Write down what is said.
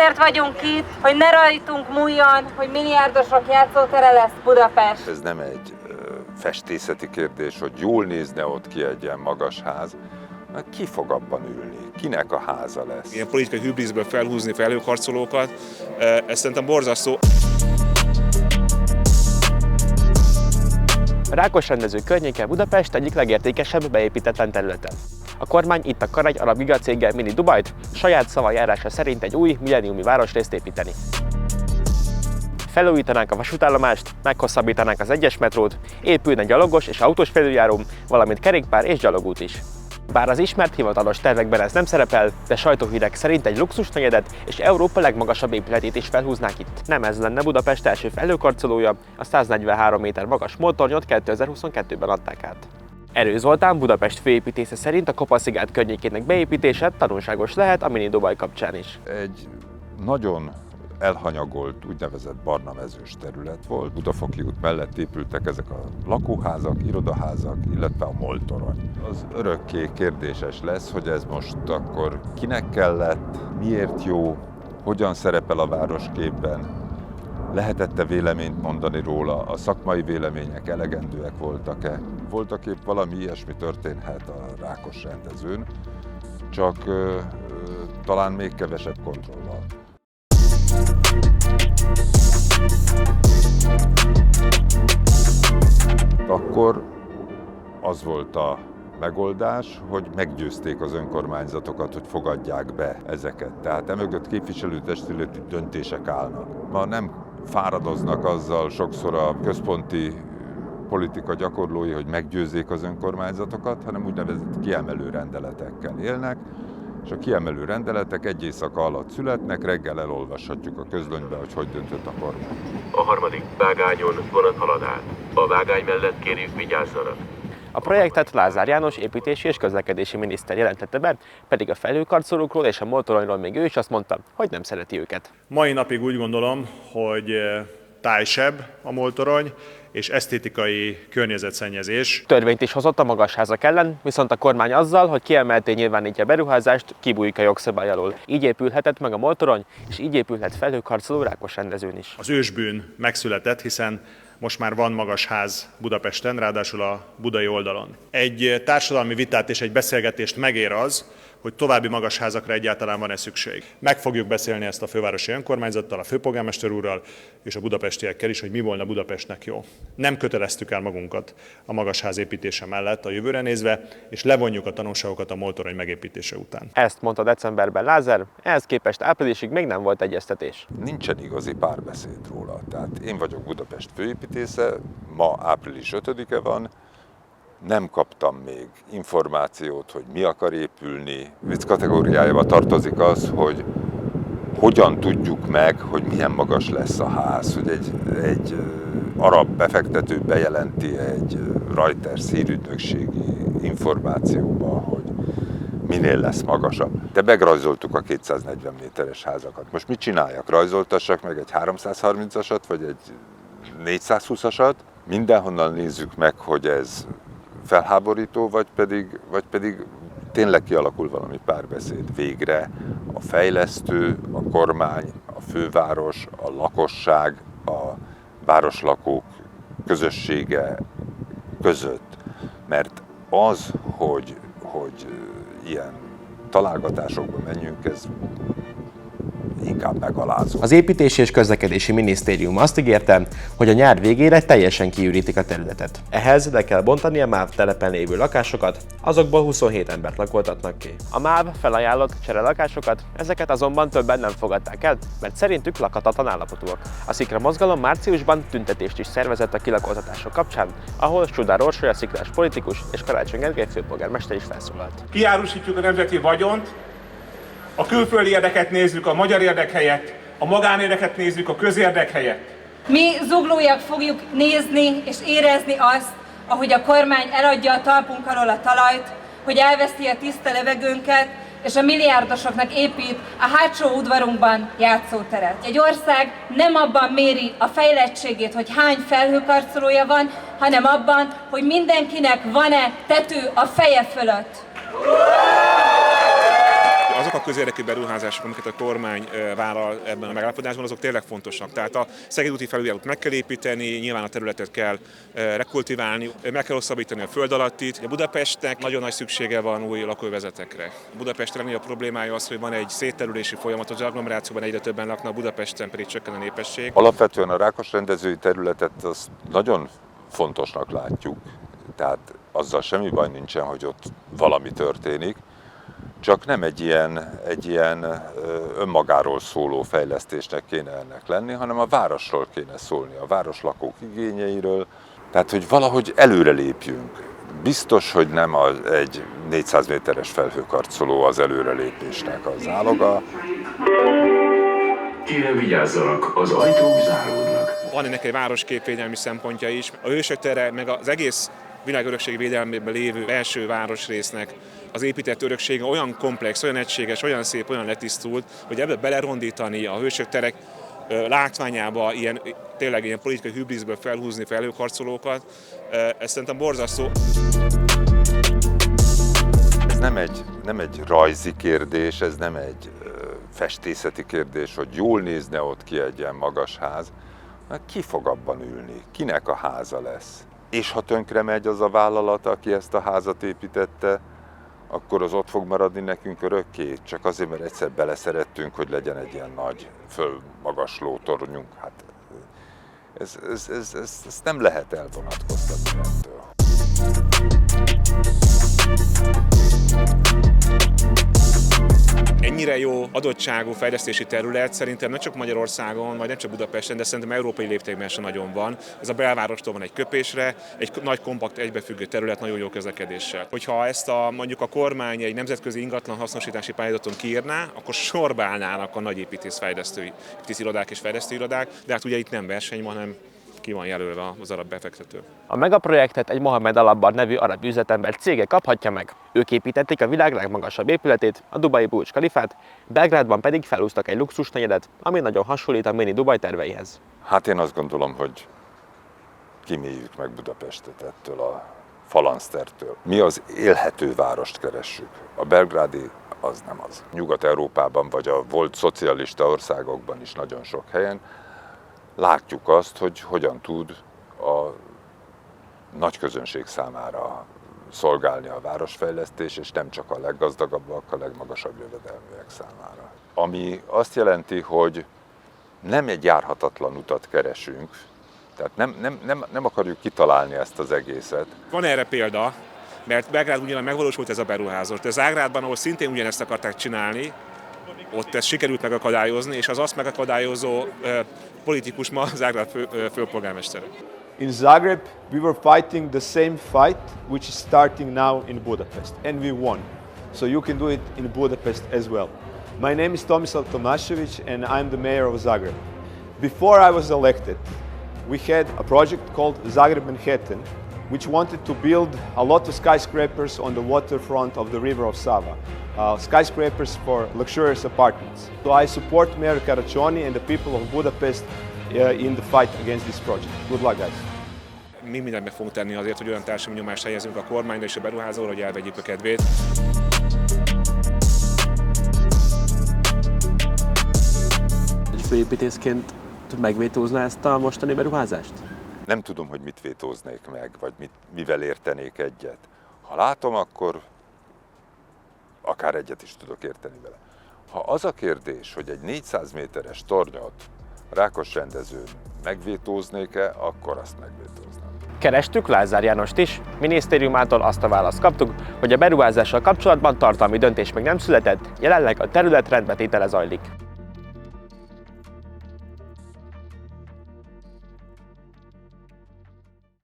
Azért vagyunk itt, hogy ne rajtunk múljon, hogy milliárdosok játszótere lesz Budapest. Ez nem egy festészeti kérdés, hogy jól nézne ott ki egy ilyen magas ház. Na, ki fog abban ülni? Kinek a háza lesz? Ilyen politikai hübriszből felhúzni felhőkarcolókat, ez szerintem borzasztó. A Rákosrendező környéke Budapest egyik legértékesebb beépítetlen területe. A kormány itt akar egy arab gigacéggel Mini Dubajt, saját szavajárása szerint egy új milleniumi városrészt építeni. Felújítanánk a vasútállomást, meghosszabbítanánk az 1-es metrót, épülne gyalogos és autós felüljáró, valamint kerékpár és gyalogút is. Bár az ismert hivatalos tervekben ez nem szerepel, de sajtóhírek szerint egy luxusnegyedet és Európa legmagasabb épületét is felhúznák itt. Nem ez lenne Budapest első felhőkarcolója, a 143 méter magas motornyot 2022-ben adták át. Erő Zoltán, Budapest főépítésze szerint a Kopa-sziget környékének beépítése tanulságos lehet a Mini Dubaj kapcsán is. Egy nagyon elhanyagolt, úgynevezett barna mezős terület volt. Budafoki út mellett épültek ezek a lakóházak, irodaházak, illetve a MOL torony. Az örökké kérdéses lesz, hogy ez most akkor kinek kellett, miért jó, hogyan szerepel a városképben, lehetett-e véleményt mondani róla, a szakmai vélemények elegendőek voltak-e. Voltak épp valami ilyesmi történhet a Rákosrendezőn, csak talán még kevesebb kontrollal. Akkor az volt a megoldás, hogy meggyőzték az önkormányzatokat, hogy fogadják be ezeket. Tehát emögött képviselőtestületi döntések állnak. Ma nem fáradoznak azzal sokszor a központi politika gyakorlói, hogy meggyőzzék az önkormányzatokat, hanem úgynevezett kiemelő rendeletekkel élnek, és a kiemelő rendeletek egy éjszaka alatt születnek, reggel elolvashatjuk a közlönybe, hogy döntött a kormány. A harmadik vágányon vonat halad át. A vágány mellett kérjük, vigyázzanak. A projektet Lázár János építési és közlekedési miniszter jelentette be, pedig a felhőkarcolókról és a motoronyról még ő is azt mondta, hogy nem szereti őket. Mai napig úgy gondolom, hogy tájsebb a MOL torony, és esztétikai környezetszennyezés. Törvényt is hozott a magasházak ellen, viszont a kormány azzal, hogy kiemelten nyilvánítja a beruházást, kibújik a jogszabály alól. Így épülhetett meg a MOL torony, és így épülhet felhőkarcoló Rákosrendezőn is. Az ősbűn megszületett, hiszen most már van magasház Budapesten, ráadásul a budai oldalon. Egy társadalmi vitát és egy beszélgetést megér az, hogy további magasházakra egyáltalán van-e szükség. Meg fogjuk beszélni ezt a fővárosi önkormányzattal, a főpolgármester úrral és a budapestiekkel is, hogy mi volna Budapestnek jó. Nem köteleztük el magunkat a magasház építése mellett a jövőre nézve, és levonjuk a tanulságokat a MOL torony megépítése után. Ezt mondta decemberben Lázár, ehhez képest áprilisig még nem volt egyeztetés. Nincsen igazi párbeszéd róla. Tehát én vagyok Budapest főépítésze, ma április 5-e van, nem kaptam még információt, hogy mi akar épülni. Vicc kategóriájába tartozik az, hogy hogyan tudjuk meg, hogy milyen magas lesz a ház. Hogy egy arab befektető bejelenti egy Reuters hírügynökségi információba, hogy minél lesz magasabb. De megrajzoltuk a 240 méteres házakat. Most mit csináljak? Rajzoltassak meg egy 330-asat, vagy egy 420-asat? Mindenhonnan nézzük meg, hogy ez felháborító, vagy pedig tényleg kialakul valami párbeszéd. Végre a fejlesztő, a kormány, a főváros, a lakosság, a városlakók közössége között. Mert az, hogy ilyen találgatásokba menjünk, ez inkább megalázó. Az Építési és Közlekedési Minisztérium azt ígérte, hogy a nyár végére teljesen kiürítik a területet. Ehhez le kell bontani a MÁV telepen lévő lakásokat, azokból 27 embert lakoltatnak ki. A MÁV felajánlott cserelakásokat, ezeket azonban többen nem fogadták el, mert szerintük lakhatatlan állapotúak. A Szikra mozgalom márciusban tüntetést is szervezett a kilakoltatások kapcsán, ahol Sudár Orsolya szikrás politikus és Karácsony Gergely főpolgármester is felszólalt. Kiárusítjuk a nemzeti vagyont, a külföldi érdeket nézzük a magyar érdek helyett, a magánérdeket nézzük a közérdek helyett. Mi zuglóiak fogjuk nézni és érezni azt, ahogy a kormány eladja a talpunk alól a talajt, hogy elveszti a tiszta levegőnket, és a milliárdosoknak épít a hátsó udvarunkban játszóteret. Egy ország nem abban méri a fejlettségét, hogy hány felhőkarcolója van, hanem abban, hogy mindenkinek van-e tető a feje fölött. azok a közérdekű beruházások, amiket a kormány vállal ebben a megállapodásban, azok tényleg fontosak. Tehát a Szeged úti felüljárót meg kell építeni, nyilván a területet kell rekultiválni, meg kell hosszabbítani a föld alattit. A Budapestnek nagyon nagy szüksége van új lakóövezetekre. Budapest legnagyobb problémája az, hogy van egy szétterülési folyamat, az agglomerációban egyre többen laknak, Budapesten pedig csökken a népesség. Alapvetően a Rákos rendezői területet azt nagyon fontosnak látjuk, tehát azzal semmi baj nincsen, hogy ott valami történik, csak nem egy ilyen önmagáról szóló fejlesztésnek kéne ennek lenni, hanem a városról kéne szólni, a városlakók igényeiről, tehát hogy valahogy előre lépjünk. Biztos, hogy nem egy 400 méteres felhőkarcoló az előrelépésnek az áloga. Kérem vigyázzanak, az ajtók záródnak. Van ennek egy városképvédelmi szempontja is. A Hősök tere, meg az egész világörökség védelmében lévő első városrésznek az épített öröksége olyan komplex, olyan egységes, olyan szép, olyan letisztult, hogy ebbe belerondítani a Hősök terek látványába tényleg ilyen politikai hübriszből felhúzni felhőkarcolókat, ez szerintem borzasztó. Ez nem egy rajzi kérdés, ez nem egy festészeti kérdés, hogy jól nézne ott ki egy ilyen magas ház. Ki fog abban ülni? Kinek a háza lesz? És ha tönkre megy az a vállalat, aki ezt a házat építette, akkor az ott fog maradni nekünk örökké, csak azért, mert egyszer beleszerettünk, hogy legyen egy ilyen nagy, fölmagasló tornyunk. Hát ezt nem lehet elvonatkoztatni ettől. Ennyire jó adottságú fejlesztési terület szerintem nem csak Magyarországon, vagy nem csak Budapesten, de szerintem európai léptékben sem nagyon van. Ez a belvárostól van egy köpésre, egy nagy, kompakt, egybefüggő terület nagyon jó közlekedéssel. Hogyha ezt mondjuk a kormány egy nemzetközi ingatlan hasznosítási pályázaton kiírná, akkor sorba állnának a nagy építészfejlesztői irodák és fejlesztőirodák, de hát ugye itt nem verseny van, hanem ki van jelölve az arab befektető. A megaprojektet egy Mohamed Al-Abbad nevű arab üzletember cége kaphatja meg. Ők építették a világ legmagasabb épületét, a Dubai Burj Khalifát, Belgrádban pedig felhúztak egy luxusnegyedet, ami nagyon hasonlít a mini Dubai terveihez. Hát én azt gondolom, hogy kiméljük meg Budapestet ettől a falansztertől. Mi az élhető várost keressük. A belgrádi az nem az. Nyugat-Európában vagy a volt szocialista országokban is nagyon sok helyen látjuk azt, hogy hogyan tud a nagy közönség számára szolgálni a városfejlesztés, és nem csak a leggazdagabbak, a legmagasabb jövedelműek számára. Ami azt jelenti, hogy nem egy járhatatlan utat keresünk, tehát nem akarjuk kitalálni ezt az egészet. Van erre példa, mert Belgrád ugyan megvalósult ez a beruházás, de Zágrádban, ahol szintén ugyanezt akarták csinálni, ott ezt sikerült megakadályozni, és az azt megakadályozó politikus ma Zágrád főpolgármestere. In Zagreb, we were fighting the same fight which is starting now in Budapest, and we won. So you can do it in Budapest as well. My name is Tomislav Tomašević, and I'm the mayor of Zagreb. Before I was elected, we had a project called Zagreb Manhattan, which wanted to build a lot of skyscrapers on the waterfront of the river of Sava. Skyscrapers for luxurious apartments. So I support Mayor Karacsony and the people of Budapest in the fight against this project. Good luck, guys! Mi mindent meg fogunk tenni azért, hogy olyan társadalmi nyomást helyezünk a kormányra és a beruházóra, hogy elvegyük a kedvét. Egy főépítészként megvétózná ezt a mostani beruházást? Nem tudom, hogy mit vétóznék meg, vagy mivel értenék egyet. Ha látom, akkor akár egyet is tudok érteni vele. Ha az a kérdés, hogy egy 400 méteres tornyot Rákos rendezőn megvétóznék-e, akkor azt megvétóznám. Kerestük Lázár Jánost is, minisztériumától azt a választ kaptuk, hogy a beruházással kapcsolatban tartalmi döntés még nem született, jelenleg a terület rendbetétele zajlik.